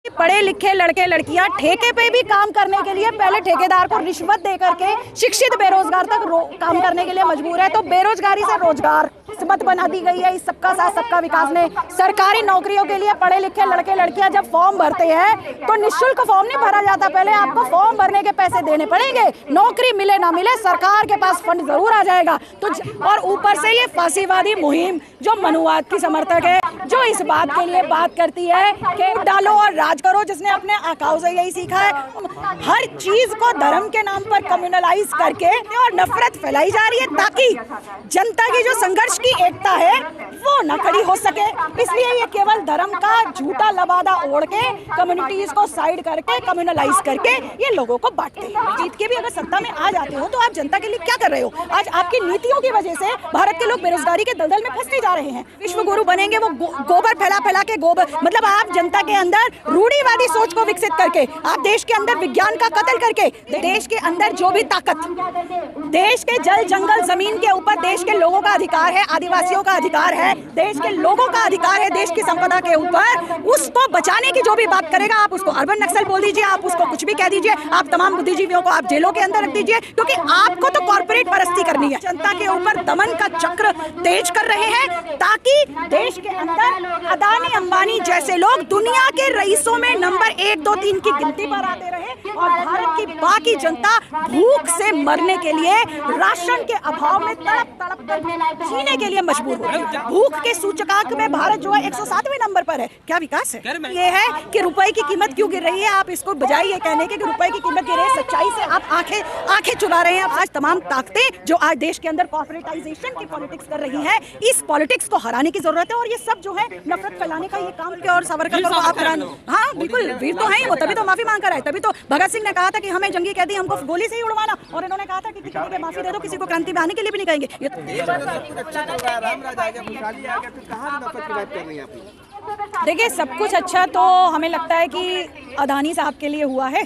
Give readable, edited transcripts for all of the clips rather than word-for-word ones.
पढ़े लिखे लड़के लड़कियां ठेके पे भी काम करने के लिए पहले ठेकेदार को रिश्वत दे करके शिक्षित बेरोजगार तक काम करने के लिए मजबूर है। तो बेरोजगारी से रोजगार मत बना दी गई है इस सबका साथ सबका विकास ने। सरकारी नौकरियों के लिए पढ़े लिखे लड़के लड़कियां जब फॉर्म भरते हैं तो निःशुल्क फॉर्म नहीं भरा जाता, पहले आपको फॉर्म भरने के पैसे देने पड़ेंगे। नौकरी मिले ना मिले सरकार के पास फंड जरूर आ जाएगा। तो और ऊपर से ये फांसीवादी मुहिम जो मनुवाद की समर्थक है, जो इस बात के लिए बात करती है कि डालो और राज करो, जिसने अपने आकाओं से यही सीखा है। हर चीज को धर्म के नाम पर कम्युनलाइज करके और नफरत फैलाई जा रही है ताकि जनता की जो संघर्ष की एकता है वो न खड़ी हो सके। इसलिए ये केवल धर्म का झूठा लबादा ओढ़ के कम्युनिटीज को साइड करके कम्युनलाइज करके ये लोगों को बांटते हैं। जीत के भी अगर सत्ता में आ जाते हो तो आप जनता के लिए क्या कर रहे हो? आज आपकी नीतियों की वजह से भारत के लोग बेरोजगारी के दलदल में फंसते जा रहे हैं। विश्व गुरु बनेंगे वो गोबर फैला फैला के गोबर, मतलब आप जनता के अंदर रूढ़िवादी सोच को विकसित करके, आप देश के अंदर विज्ञान का कत्ल करके, देश के अंदर जो भी ताकत देश के जल जंगल जमीन के ऊपर देश के लोगों का अधिकार है, आदिवासियों का अधिकार है, देश के लोगों का अधिकार है, देश की संपदा के ऊपर, उसको बचाने की जो भी बात करेगा आप उसको अर्बन नक्सल बोल दीजिए, आप उसको कुछ भी कह दीजिए, आप तमाम बुद्धिजीवियों को आप जेलों के अंदर रख दीजिए, क्योंकि आपको तो कॉर्पोरेट परस्ती करनी है। जनता के ऊपर दमन का चक्र तेज कर रहे हैं ताकि देश के अंदर अदानी अंबानी जैसे लोग दुनिया के रईसों में नंबर 1, 2, 3 की गिनती पर आते रहे और भारत की बाकी जनता भूख से मरने के लिए, राशन के अभाव में तड़प तड़प कर जीने के लिए मजबूर हो रही है। भूख के सूचकांक में भारत जो है 107वें नंबर पर है। क्या विकास है? ये है कि रुपए की कीमत क्यों गिर रही है। आप इसको बजाय ये कहने के कि रुपए की कीमत गिर रही है, सच्चाई से आप आंखें चुरा रहे हैं। आज तमाम ताकतें जो आज देश के अंदर कॉर्पोरेटाइजेशन की पॉलिटिक्स कर रही है, इस पॉलिटिक्स को हराने की जरूरत है। और ये सब जो है नफरत फैलाने का ये काम के और सावरकर को आप कराने, हाँ बिल्कुल वीर तो है वो, तभी तो माफी मांग कर आए। तभी तो भगत सिंह ने कहा था कि हमें जंगी कैदी हमको गोली से ही उड़वाना, और इन्होंने कहा था कि किसी को माफी दे दो, किसी को क्रांति में आने के लिए भी नहीं कहेंगे। ये देखिए सब कुछ अच्छा तो हमें लगता है कि अदानी साहब के लिए हुआ है,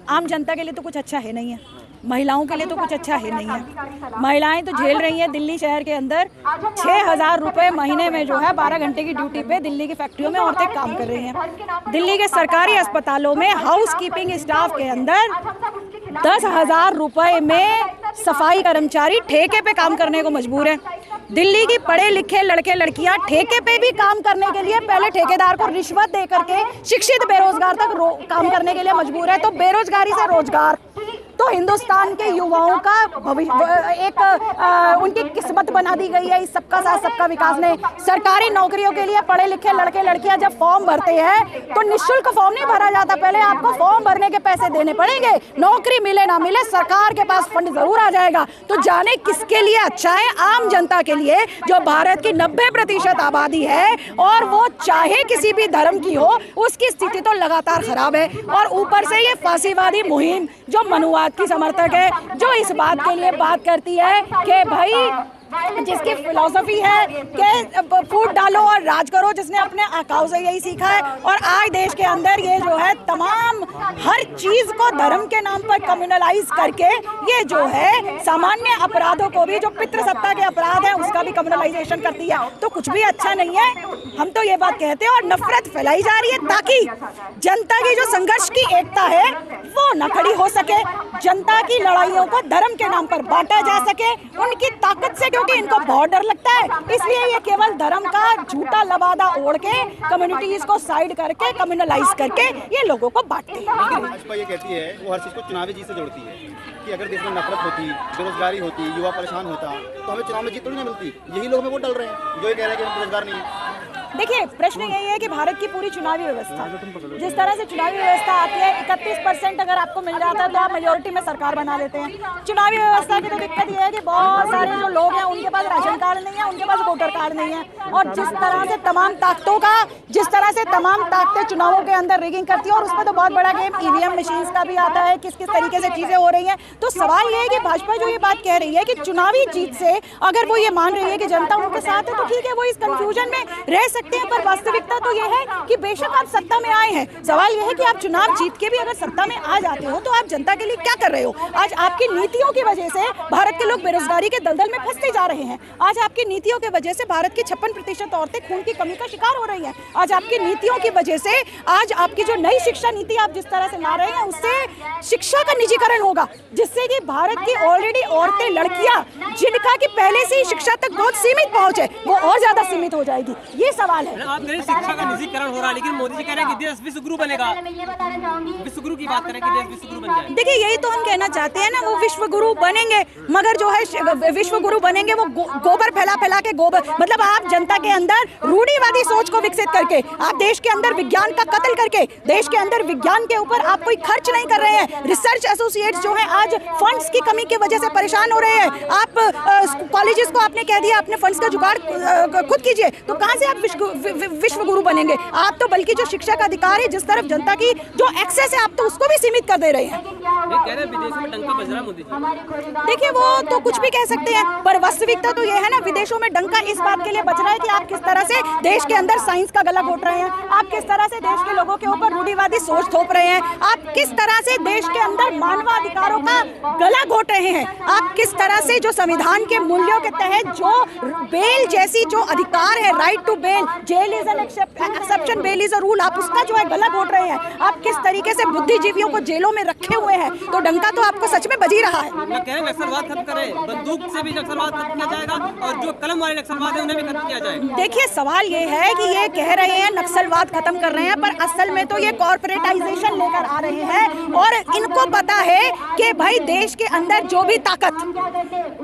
आम जनता के लिए तो कुछ अच्छा है नहीं है, महिलाओं के लिए तो कुछ अच्छा है नहीं है। महिलाएं तो झेल रही हैं। दिल्ली शहर के अंदर 6,000 रुपए महीने में जो है 12 घंटे की ड्यूटी पे दिल्ली की फैक्ट्रियों में औरतें काम कर रही हैं। दिल्ली के सरकारी अस्पतालों में हाउस कीपिंग स्टाफ के अंदर 10,000 रुपए में सफाई कर्मचारी ठेके पे काम करने को मजबूर है। दिल्ली की पढ़े लिखे लड़के लड़कियां ठेके पे भी काम करने के लिए पहले ठेकेदार को रिश्वत दे करके शिक्षित बेरोजगार तक काम करने के लिए मजबूर है। तो बेरोजगारी से रोजगार तो हिंदुस्तान के युवाओं का भविष्य उनकी किस्मत बना दी गई है इस सबका साथ सबका विकास ने। सरकारी नौकरियों के लिए पढ़े लिखे लड़के लड़कियां जब फॉर्म भरते हैं तो निःशुल्क फॉर्म नहीं भरा जाता, पहले आपको फॉर्म भरने के पैसे देने पड़ेंगे। नौकरी मिले ना मिले सरकार के पास फंड जरूर आ जाएगा। तो जाने किसके लिए अच्छा है? आम जनता के लिए, जो भारत की 90% आबादी है और वो चाहे किसी भी धर्म की हो, उसकी स्थिति तो लगातार खराब है। और ऊपर से ये फांसीवादी मुहिम जो मनुवाद की समर्थक है, जो इस बात के लिए बात करती है कि भाई जिसकी फिलॉसफी है कि फूट डालो और राज करो, जिसने अपने आकाओं से यही सीखा है। और आज देश के अंदर ये जो है तमाम हर चीज को धर्म के नाम पर कम्युनलाइज करके ये जो है सामान्य अपराधों को भी, जो पितृसत्ता के अपराध है, उसका भी कम्युनलाइजेशन करती है। तो कुछ भी अच्छा नहीं है। हम तो ये बात कहते हैं और नफरत फैलाई जा रही है ताकि जनता की जो संघर्ष की एकता है वो न खड़ी हो सके, जनता की लड़ाइयों को धर्म के नाम पर बांटा जा सके उनकी ताकत से, क्योंकि इनको बहुत डर लगता है। इसलिए ये केवल धर्म का झूठा लबादा ओढ़ के कम्युनिटीज को साइड करके कम्युनलाइज करके ये लोगों को बांटते हैं। भाजपा ये कहती है वो हर चीज को चुनावी जीत से जोड़ती है कि अगर देश में नफरत होती, बेरोजगारी होती, युवा परेशान होता तो हमें चुनाव में जीत तो नहीं मिलती। यही लोग में वो डल रहे हैं जो ये कह रहे हैं कि हम बेरोजगार नहीं है। देखिए प्रश्न यही है कि भारत की पूरी चुनावी व्यवस्था, जिस तरह से चुनावी व्यवस्था आती है, 31% अगर आपको मिल जाता है तो आप मेजोरिटी में सरकार बना लेते हैं। चुनावी व्यवस्था की तो दिक्कत ये है कि बहुत सारे जो लोग हैं उनके पास राशन कार्ड नहीं है, उनके पास वोटर कार्ड नहीं है। और जिस तरह से तमाम ताकतें चुनावों के अंदर रिगिंग करती है, और उसमें तो बहुत बड़ा गेम ईवीएम मशीन्स का भी आता है, किस किस तरीके से चीजें हो रही हैं। तो सवाल ये है कि भाजपा जो ये बात कह रही है कि चुनावी जीत से अगर वो ये मान रही है कि जनता उनके साथ है, तो ठीक है, वो इस कंफ्यूजन में रह सकते हैं, पर वास्तविकता तो यह है कि बेशक आप सत्ता में आए हैं, सवाल यह है कि आप चुनाव जीत के भी अगर सत्ता में आ जाते हो तो आप जनता के लिए क्या कर रहे हो। आज आपकी नीतियों की वजह से भारत के लोग बेरोजगारी के दलदल में फंसते जा रहे हैं। आज आपकी नीतियों की वजह से भारत की 56% औरतें खून की कमी का शिकार हो रही हैं। आज आपकी नीतियों की वजह से, आज आपकी जो नई शिक्षा नीति आप जिस तरह से ला रहे हैं, उससे शिक्षा का निजीकरण होगा, जिससे कि भारत की ऑलरेडी औरतें, लड़कियां जिनका कि पहले से ही शिक्षा तक बहुत सीमित पहुंच है, वो और ज्यादा सीमित हो जाएगी। ये सवाल है। आप कह रहे हैं शिक्षा का निजीकरण हो रहा है, लेकिन मोदी जी कह रहे हैं कि देश विश्व गुरु बनेगा। विश्व गुरु की बात करें कि देश विश्व गुरु बन जाए। देखिए, यही तो हम कहना चाहते हैं ना, वो विश्व गुरु बनेंगे, मगर जो है विश्व गुरु बनेंगे वो गोबर फैला फैला के, गोबर मतलब आप जनता के अंदर रूढ़िवादी सोच को विकसित करके, आप देश के अंदर विज्ञान का कत्ल करके, देश के अंदर विज्ञान के ऊपर आप कोई खर्च नहीं कर रहे हैं। रिसर्च एसोसिएट्स जो है आज फंड्स की कमी की वजह से परेशान हो रहे हैं। आप कॉलेजेस को आपने कह दिया अपने फंड्स का जुगाड़ खुद कीजिए, तो कहां से आप विश्व गुरु बनेंगे। आप तो बल्कि जो शिक्षा का अधिकार है, जिस तरफ जनता की जो एक्सेस है, आप तो उसको भी सीमित कर दे रहे हैं। कह रहे विदेशों में डंका बज रहा है मोदी जी। देखिए, वो तो कुछ भी कह सकते हैं, पर वास्तविकता तो ये है ना, विदेशों में डंका इस बात के लिए बच रहा है कि आप किस तरह से देश के अंदर साइंस का गला घोट रहे हैं, आप किस तरह से देश के लोगों के ऊपर रूढ़िवादी सोच थोप रहे हैं, आप किस तरह से देश के अंदर मानवाधिकारों का गला घोट रहे हैं, आप किस तरह से जो संविधान के मूल्यों के तहत जो बेल जैसी जो अधिकार है, right to bail, jail is an exception, bail is a rule, आप उसका जो है गला घोट रहे हैं। आप किस तरीके से बुद्धिजीवियों को जेलों में रखे हुए हैं, तो डंका तो आपको सच में बज ही रहा है। मैं कह रहे नक्सलवाद खत्म करें, बंदूक से भी नक्सलवाद खत्म किया जाएगा और जो कलम वाले नक्सलवाद है उन्हें भी खत्म किया जाएगा। देखिए, सवाल ये है कि ये कह रहे हैं नक्सलवाद खत्म कर रहे हैं, पर असल में तो ये कॉर्पोरेटाइजेशन लेकर आ रहे हैं, और इनको पता है कि भाई देश के अंदर जो भी ताकत,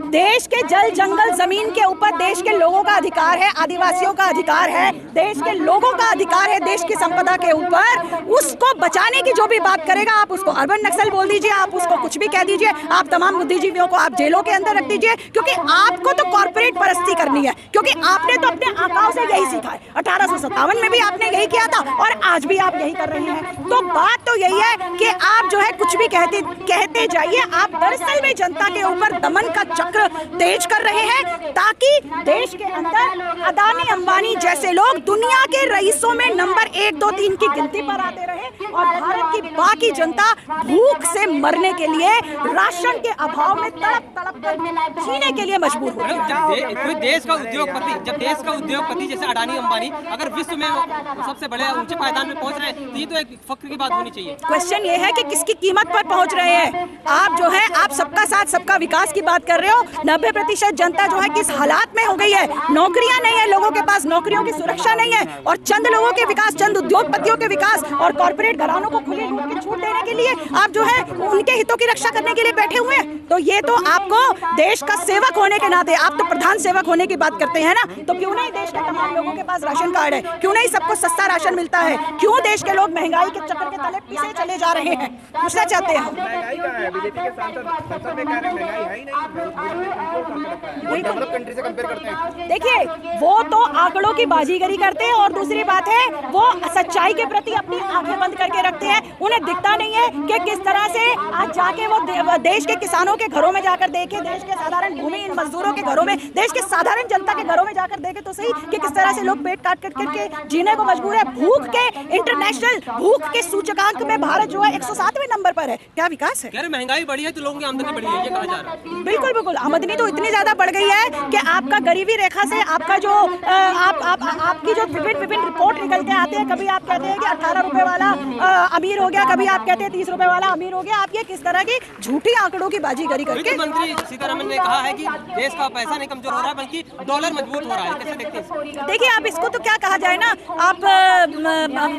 देश के जल जंगल जमीन के ऊपर देश के लोगों का अधिकार है, आदिवासियों का अधिकार है, देश के लोगों का अधिकार है देश की संपदा के ऊपर, उसको बचाने की जो भी बात करेगा, आप उसको अर्बन नक्सल बोल दीजिए, आप उसको कुछ भी कह दीजिए, आप तमाम बुद्धिजीवियों को आप जेलों के अंदर रख दीजिए, क्योंकि आपको तो कॉर्पोरेट परस्ती करनी है, क्योंकि आपने तो अपने आकाओं से यही सीखा है। 1857 में भी आपने यही किया था और आज भी आप यही कर रहे हैं। तो बात तो यही है कि आप जो है कुछ भी कहते जाइए, आप दरअसल में जनता के ऊपर दमन का चक्र तेज कर रहे हैं, ताकि देश के अंदर अदानी अंबानी जैसे लोग दुनिया के रईसों में नंबर 1, 2, 3 की गिनती पर आते रहे और भारत की बाकी जनता भूख से मरने के लिए, राशन के अभाव में तड़प तड़प कर जीने के लिए मजबूर हो रहे हैं। कोई देश का उद्योगपति, जब देश का उद्योगपति जैसे अडानी अंबानी अगर विश्व में सबसे बड़े ऊंचे पायदान में पहुंच रहे हैं, तो ये तो एक फख्र की बात होनी चाहिए। क्वेश्चन ये है कि किसकी कीमत पर पहुंच रहे हैं आप। जो है आप सबका साथ सबका विकास की बात कर रहे हो, 90% जनता जो है किस हालात में हो गई है, नौकरियां नहीं है लोगों के पास, नौकरियों की सुरक्षा नहीं है, और चंद लोगों के विकास, चंद उद्योगपतियों के विकास और कॉर्पोरेट घरानों को खुली लूट की छूट देने के लिए आप जो है उनके हितों की रक्षा करने के लिए बैठे हुए हैं। तो ये तो आपको देश का सेवक होने के नाते, आप तो प्रधान सेवक होने की बात करते हैं ना, तो क्यों नहीं देश के तमाम लोगों के पास राशन कार्ड है, क्यों नहीं सबको सस्ता राशन मिलता है, क्यों देश के लोग महंगाई के चक्कर के तले पीछे चले जा रहे हैं, पूछना चाहते हैं हम। देखिए, वो तो आंकड़ों की बाजीगरी करते हैं, और दूसरी बात है वो सच्चाई के प्रति अपनी आंखें बंद करके रखते हैं। उन्हें दिखता नहीं है कि किस तरह से आज जाके वो देश के किसानों के घरों में जाकर देखे, देश के साधारण भूमिहीन मजदूरों के घरों में, देश के साधारण जनता के घरों में जाकर देखे तो सही कि किस तरह से लोग पेट काट करके जीने को मजबूर है। भूख के इंटरनेशनल भूख के सूचकांक में भारत जो है 107वें नंबर पर है। क्या विकास है? यार महंगाई बढ़ी है तो लोगों की आमदनी बढ़ी है, ये कहा जा रहा है। बिल्कुल बिल्कुल, आमदनी तो इतनी ज्यादा बढ़ गई है कि आपका गरीबी रेखा से आपका जो आपकी जो विभिन्न रिपोर्ट निकल के आते हैं, कभी आप कहते हैं कि 18 रुपए वाला अमीर हो गया, कभी आप कहते हैं 30 रुपए वाला अमीर हो गया। आप ये किस तरह की झूठी आंकड़ों की बाजीगरी करके। मंत्री सीतारमण ने कहा है कि देश का पैसा नहीं कमजोर हो रहा है बल्कि डॉलर मजबूत हो रहा है, कैसे देखते हैं? देखिए, आप इसको तो क्या कहा जाए ना, आप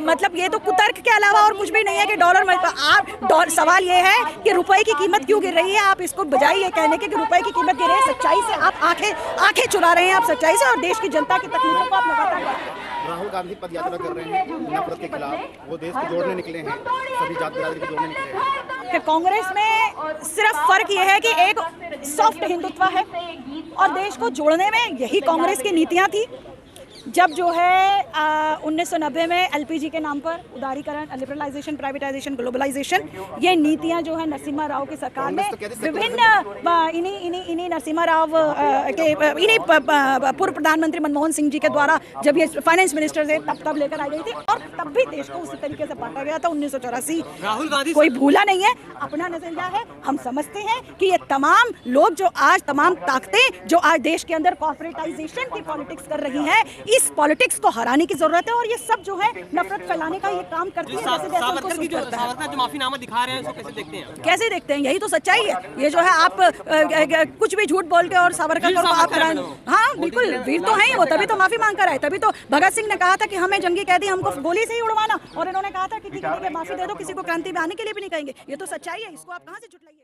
मतलब ये तो कुतर्क के अलावा और कुछ भी नहीं है कि डॉलर सवाल ये है कि रुपए की कीमत क्यों गिर रही है। आप इसको बजाय ये कहने के कि रुपए की कीमत गिर रही है, सच्चाई से आप आंखें चुरा रहे हैं, आप सच्चाई से, और देश की जनता की तकलीफों को आप लगातार। राहुल गांधी पद यात्रा कर रहे हैं नफरत के खिलाफ, वो देश को जोड़ने निकले हैं, सभी जात बिरादरी को जोड़ने निकले हैं। कि कांग्रेस में सिर्फ फर्क यह है कि एक सॉफ्ट हिंदुत्व है और देश को जोड़ने में यही कांग्रेस की नीतियां थी। जब जो है 1990 में एलपीजी के नाम पर उदारीकरण, लिबरलाइजेशन, प्राइवेटाइजेशन, ग्लोबलाइजेशन, ये नीतियां जो है नरसिम्हा राव की सरकार ने विभिन्न इन्हीं नरसिम्हा राव के इन्हीं पूर्व प्रधानमंत्री मनमोहन सिंह जी के द्वारा जब ये फाइनेंस मिनिस्टर थे तब लेकर आई गई थी, और तब भी देश को उसी तरीके से बांटा गया था 1984। राहुल गांधी कोई भूला नहीं है, अपना नजरिया है। हम समझते हैं कि ये तमाम लोग जो आज, तमाम ताकतें जो आज देश के अंदर कॉर्पोरेटाइजेशन की पॉलिटिक्स कर रही हैं, इस पॉलिटिक्स को हराने की जरूरत है, और ये सब जो है नफरत फैलाने का ये काम करती है। सावरकर की जो माफीनामा दिखा रहे हैं उसको कैसे देखते हैं? कैसे देखते हैं? यही तो सच्चाई है। ये जो है आप कुछ भी झूठ बोल के और सावरकर को आप, हाँ बिल्कुल वीर तो हैं वो, तभी तो माफी मांग कर आए। तभी तो भगत सिंह ने कहा था कि हमें जंगी कैदी हमको गोली से ही उड़वाना, और इन्होंने कहा था कि माफी दे दो, किसी को क्रांति में आने के लिए भी नहीं कहेंगे। ये तो सच्चाई है, इसको आप कहाँ से झुटलाइए?